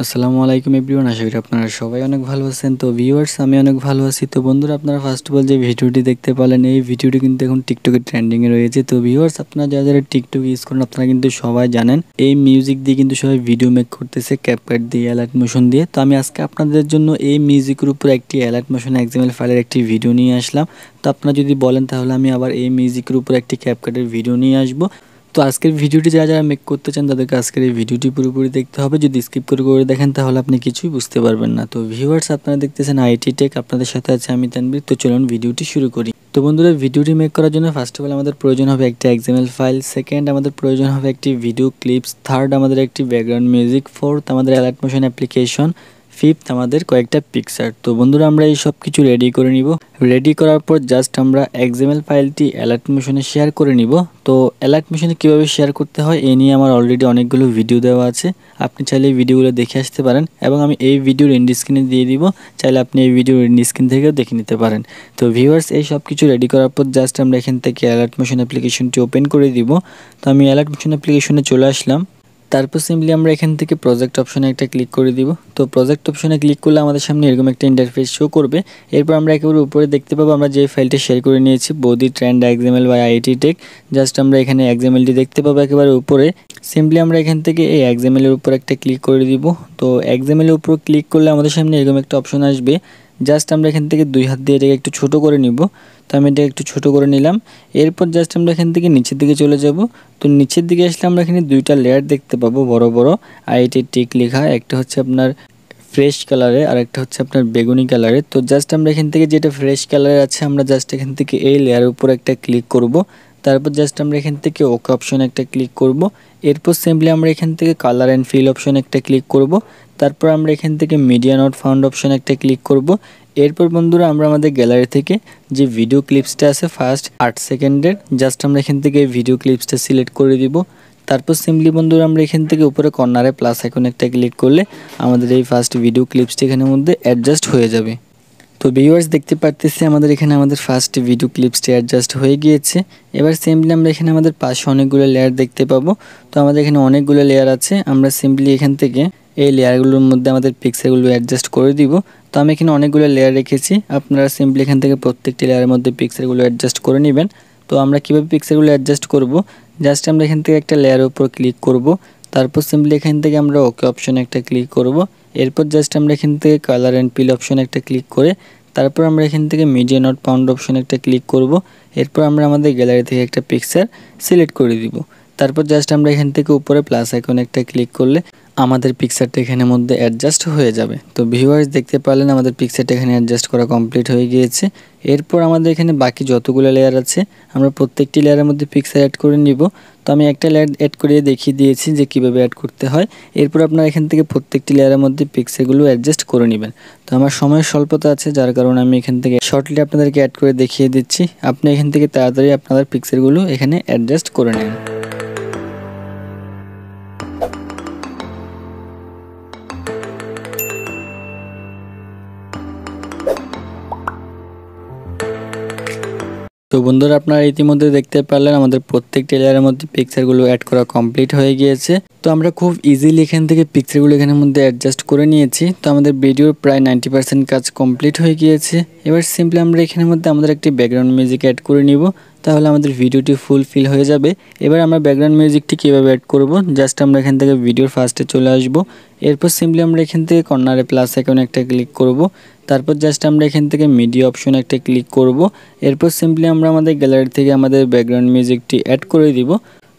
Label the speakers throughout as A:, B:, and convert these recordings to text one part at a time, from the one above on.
A: আসসালামু আলাইকুম এভরিওয়ান, আশা করি আপনারা সবাই অনেক ভালো আছেন। তো ভিউয়ার্স, আমি অনেক ভালো আছি। তো বন্ধুরা, আপনারা ফার্স্ট অফ অল যে ভিডিওটি দেখতে পেলেন, এই ভিডিওটি কিন্তু এখন টিকটকে ট্রেন্ডিংয়ে রয়েছে। তো ভিউয়ার্স, আপনারা যারা যারা টিকটক ইউজ করেন, আপনারা কিন্তু সবাই জানেন এই মিউজিক দিয়ে কিন্তু সবাই ভিডিও মেক করতেছে ক্যাপকাট দিয়ে, অ্যালাইটমোশন দিয়ে। তো আমি আজকে আপনাদের জন্য এই মিউজিকের উপর একটি অ্যালাইটমোশন এক্সএমএল ফাইলের একটি ভিডিও নিয়ে আসলাম। তো আপনারা যদি বলেন তাহলে আমি আবার এই মিউজিকের উপর একটি ক্যাপকাটের ভিডিও নিয়ে আসবো। তো আজকের ভিডিওটি যারা যারা মেক করতে চান তাদেরকে আজকের এই ভিডিওটি পুরোপুরি দেখতে হবে। যদি স্কিপ করে করে দেখেন তাহলে আপনি কিছুই বুঝতে পারবেন না। তো ভিউয়ার্স, আপনারা দেখতেছেন আইআইটি টেক, আপনাদের সাথে আছে আমি তানভীর। তো চলুন ভিডিওটি শুরু করি। তো বন্ধুরা, ভিডিওটি মেক করার জন্য ফার্স্ট অফ অল আমাদের প্রয়োজন হবে একটা এক্সএমএল ফাইল, সেকেন্ড আমাদের প্রয়োজন হবে একটি ভিডিও ক্লিপস, থার্ড আমাদের একটি ব্যাকগ্রাউন্ড মিউজিক, ফোর্থ আমাদের অ্যালাইটমোশন অ্যাপ্লিকেশন, ফিফথ আমাদের কয়েকটা পিকচার। তো বন্ধুরা, আমরা এই সব কিছু রেডি করে নিব। রেডি করার পর জাস্ট আমরা এক্সএমএল ফাইলটি অ্যালাইটমোশনে শেয়ার করে নিব। তো অ্যালাইটমোশনে কীভাবে শেয়ার করতে হয় এই নিয়ে আমার অলরেডি অনেকগুলো ভিডিও দেওয়া আছে, আপনি চাইলে এই ভিডিওগুলো দেখে আসতে পারেন, এবং আমি এই ভিডিওর এন্ড স্ক্রিনে দিয়ে দিব, চাইলে আপনি এই ভিডিওর এন্ড স্ক্রিন থেকেও দেখে নিতে পারেন। তো ভিউয়ার্স, এই সব কিছু রেডি করার পর জাস্ট আমরা এখান থেকে অ্যালাইটমোশন অ্যাপ্লিকেশনটি ওপেন করে দিব। তো আমি অ্যালাইটমোশন অ্যাপ্লিকেশনে চলে আসলাম। তারপর সিম্পলি আমরা এখান থেকে প্রজেক্ট অপশনে একটা ক্লিক করে দিব। তো প্রজেক্ট অপশনে ক্লিক করলে আমাদের সামনে এরকম একটা ইন্টারফেস শো করবে। এরপর আমরা একেবারে উপরে দেখতে পাবো আমরা যে ফাইলটা শেয়ার করে নিয়েছি, বৌদি trend XML by IIT tech. Just আমরা এখানে এক্সএমএলটি দেখতে পাবো একেবারে উপরে। সিম্পলি আমরা এখান থেকে এই এক্সএমএলের উপর একটা ক্লিক করে দিব। তো এক্সএমএলের উপর ক্লিক করলে আমাদের সামনে এরকম একটা অপশন আসবে। জাস্ট আমরা এখান থেকে দুই হাত দিয়ে এটাকে একটু ছোট করে নিব। তো আমি এটা একটু ছোট করে নিলাম। এরপর জাস্ট আমরা এখান থেকে নিচের দিকে চলে যাব। তো নিচের দিকে আসলে আমরা এখানে দুইটা লেয়ার দেখতে পাবো বড় বড় আইআইটি টেক লেখা। একটা হচ্ছে আপনার ফ্রেশ কালারে আর একটা হচ্ছে আপনার বেগুনি কালারে। তো জাস্ট আমরা এখান থেকে যেটা ফ্রেশ কালারে আছে আমরা জাস্ট এখান থেকে এই লেয়ারের উপর একটা ক্লিক করব। তারপর জাস্ট আমরা এখান থেকে ওকে অপশন একটা ক্লিক করব। এরপর সিম্পলি আমরা এখান থেকে কালার অ্যান্ড ফিল অপশন একটা ক্লিক করব। তারপর আমরা এখান থেকে মিডিয়া নট ফাউন্ড অপশন একটা ক্লিক করব। এরপর বন্ধুরা, আমরা আমাদের গ্যালারি থেকে যে ভিডিও ক্লিপসটা আছে ফার্স্ট 8 সেকেন্ডের, জাস্ট আমরা এখান থেকে এই ভিডিও ক্লিপসটা সিলেক্ট করে দিব। তারপর সিম্পলি বন্ধুরা, আমরা এখান থেকে উপরে কর্নারে প্লাস আইকন একটা ক্লিক করলে আমাদের এই ফার্স্ট ভিডিও ক্লিপসটা এখানের মধ্যে অ্যাডজাস্ট হয়ে যাবে। তো ভিউয়ার্স, দেখতে পারতেছি আমাদের এখানে আমাদের ফার্স্ট ভিডিও ক্লিপসটি অ্যাডজাস্ট হয়ে গিয়েছে। এবার সিম্পলি আমরা এখানে আমাদের পাশে অনেকগুলো লেয়ার দেখতে পাবো। তো আমাদের এখানে অনেকগুলো লেয়ার আছে, আমরা সিম্পলি এখান থেকে এই লেয়ারগুলোর মধ্যে আমাদের পিক্সেলগুলো অ্যাডজাস্ট করে দিব। তো আমি এখানে অনেকগুলো লেয়ার রেখেছি, আপনারা সিম্পলি এখান থেকে প্রত্যেকটি লেয়ারের মধ্যে পিক্সেলগুলো অ্যাডজাস্ট করে নেবেন। তো আমরা কীভাবে পিক্সেলগুলো অ্যাডজাস্ট করব, জাস্ট আমরা এখান থেকে একটা লেয়ারের উপর ক্লিক করব। তারপর সিম্পলি এখান থেকে আমরা ওকে অপশনে একটা ক্লিক করব। এরপর জাস্ট আমরা এখান থেকে কালার অ্যান্ড পিল অপশনে একটা ক্লিক করে তারপর আমরা এখান থেকে মিডিয়া নট ফাউন্ড অপশন একটা ক্লিক করব। এরপর আমরা আমাদের গ্যালারি থেকে একটা পিকচার সিলেক্ট করে দিব। তারপর জাস্ট আমরা এখান থেকে উপরে প্লাস আইকন একটা ক্লিক করলে আমাদের পিকচারটা এখানের মধ্যে অ্যাডজাস্ট হয়ে যাবে। তো ভিউয়ার্স, দেখতে পারলেন আমাদের পিকচারটা এখানে অ্যাডজাস্ট করা কমপ্লিট হয়ে গিয়েছে। এরপর আমাদের এখানে বাকি যতগুলো লেয়ার আছে আমরা প্রত্যেকটি লেয়ারের মধ্যে পিকচার অ্যাড করে নিব। তো আমি একটা লেয়ার অ্যাড করে দেখিয়ে দিয়েছি যে কীভাবে অ্যাড করতে হয়। এরপর আপনারা এখান থেকে প্রত্যেকটি লেয়ারের মধ্যে পিক্সেলগুলো অ্যাডজাস্ট করে নেবেন। তো আমার সময়ের স্বল্পতা আছে, যার কারণে আমি এখান থেকে শর্টলি আপনাদেরকে অ্যাড করে দেখিয়ে দিচ্ছি। আপনি এখান থেকে তাড়াতাড়ি আপনাদের পিক্সেলগুলো এখানে অ্যাডজাস্ট করে নেন। তো বন্ধুরা, আপনারা ইতিমধ্যে দেখতে পারলেন আমাদের প্রত্যেকটি লেয়ারের মধ্যে পিকচারগুলো অ্যাড করা কমপ্লিট হয়ে গিয়েছে। তো আমরা খুব ইজিলি এখান থেকে পিকচারগুলো এখানের মধ্যে অ্যাডজাস্ট করে নিয়েছি। তো আমাদের ভিডিওর প্রায় 90% কাজ কমপ্লিট হয়ে গিয়েছে। এবার সিম্পলি আমরা এখানের মধ্যে আমাদের একটি ব্যাকগ্রাউন্ড মিউজিক অ্যাড করে নিব, তাহলে আমাদের ভিডিওটি ফুলফিল হয়ে যাবে। এবার আমরা ব্যাকগ্রাউন্ড মিউজিকটি কীভাবে অ্যাড করব, জাস্ট আমরা এখান থেকে ভিডিওর ফার্স্টে চলে আসব। এরপর সিম্পলি আমরা এখান থেকে কর্নারে প্লাস আইকনে একটা ক্লিক করব। তারপর জাস্ট আমরা এখান থেকে মিডিয়া অপশন একটা ক্লিক করব। এরপর সিম্পলি আমরা আমাদের গ্যালারি থেকে আমাদের ব্যাকগ্রাউন্ড মিউজিকটি অ্যাড করে দিব।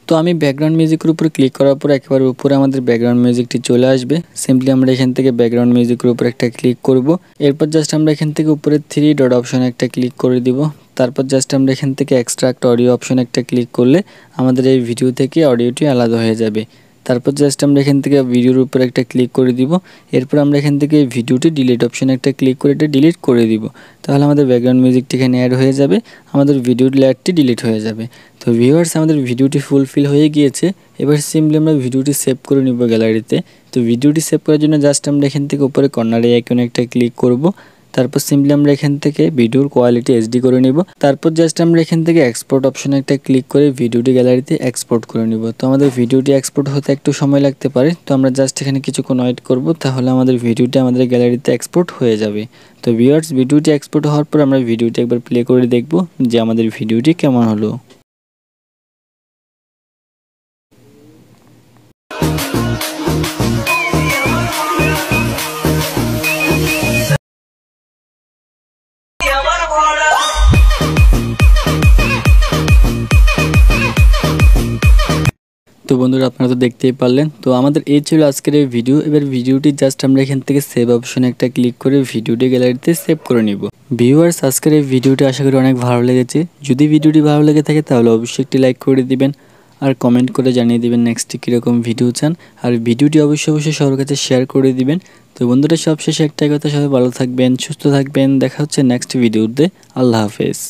A: তো আমি ব্যাকগ্রাউন্ড মিউজিকের উপর ক্লিক করার পর একেবারে উপরে আমাদের ব্যাকগ্রাউন্ড মিউজিকটি চলে আসবে। সিম্পলি আমরা এখান থেকে ব্যাকগ্রাউন্ড মিউজিকের উপর একটা ক্লিক করব। এরপর জাস্ট আমরা এখান থেকে উপরে 3 ডট অপশন একটা ক্লিক করে দিব। তারপর জাস্ট আমরা এখান থেকে এক্সট্রাক্ট অডিও অপশন একটা ক্লিক করলে আমাদের এই ভিডিও থেকে অডিওটি আলাদা হয়ে যাবে। তারপর জাস্ট আমরা এখান থেকে ভিডিওর উপর একটা ক্লিক করে দিব। এরপর আমরা এখান থেকে ভিডিওটি ডিলিট অপশন একটা ক্লিক করে এটা ডিলিট করে দিব, তাহলে আমাদের ব্যাকগ্রাউন্ড মিউজিকটি এখানে অ্যাড হয়ে যাবে, আমাদের ভিডিওর লেয়ারটি ডিলিট হয়ে যাবে। তো ভিউয়ার্স, আমাদের ভিডিওটি ফুলফিল হয়ে গিয়েছে। এবার সিম্পলি আমরা ভিডিওটি সেভ করে নিব গ্যালারিতে। তো ভিডিওটি সেভ করার জন্য জাস্ট আমরা এখান থেকে উপরে কর্নারে আইকনে একটা ক্লিক করব। তারপর সিম্পলি আমরা এখান থেকে ভিডিওর কোয়ালিটি এইচডি করে নিব। তারপর জাস্ট আমরা এখান থেকে এক্সপোর্ট অপশনে একটা ক্লিক করে ভিডিওটি গ্যালারিতে এক্সপোর্ট করে নিব। তো আমাদের ভিডিওটি এক্সপোর্ট হতে একটু সময় লাগতে পারে, তো আমরা জাস্ট এখানে কিছুক্ষণ ওয়েট করব, তাহলে আমাদের ভিডিওটি আমাদের গ্যালারিতে এক্সপোর্ট হয়ে যাবে। তো ভিউয়ার্স, ভিডিওটি এক্সপোর্ট হওয়ার পর আমরা ভিডিওটি একবার প্লে করে দেখব যে আমাদের ভিডিওটি কেমন হলো। তো বন্ধুরা, আপনারা তো দেখতেই পারলেন। তো আমাদের এই ছিল আজকের এই ভিডিও। এবার ভিডিওটি জাস্ট আমরা এখান থেকে সেভ অপশনে একটা ক্লিক করে ভিডিওটি গ্যালারিতে সেভ করে নিব। ভিউয়ার্স, আজকের এই ভিডিওটি আশা করি অনেক ভালো লেগেছে। যদি ভিডিওটি ভালো লেগে থাকে তাহলে অবশ্যই একটি লাইক করে দিবেন আর কমেন্ট করে জানিয়ে দিবেন নেক্সট কীরকম ভিডিও চান। আর ভিডিওটি অবশ্যই সবার কাছে শেয়ার করে দিবেন। তো বন্ধুরা, সবশেষে একটাই কথা, সবাই ভালো থাকবেন, সুস্থ থাকবেন। দেখা হচ্ছে নেক্সট ভিডিওতে। আল্লাহ হাফেজ।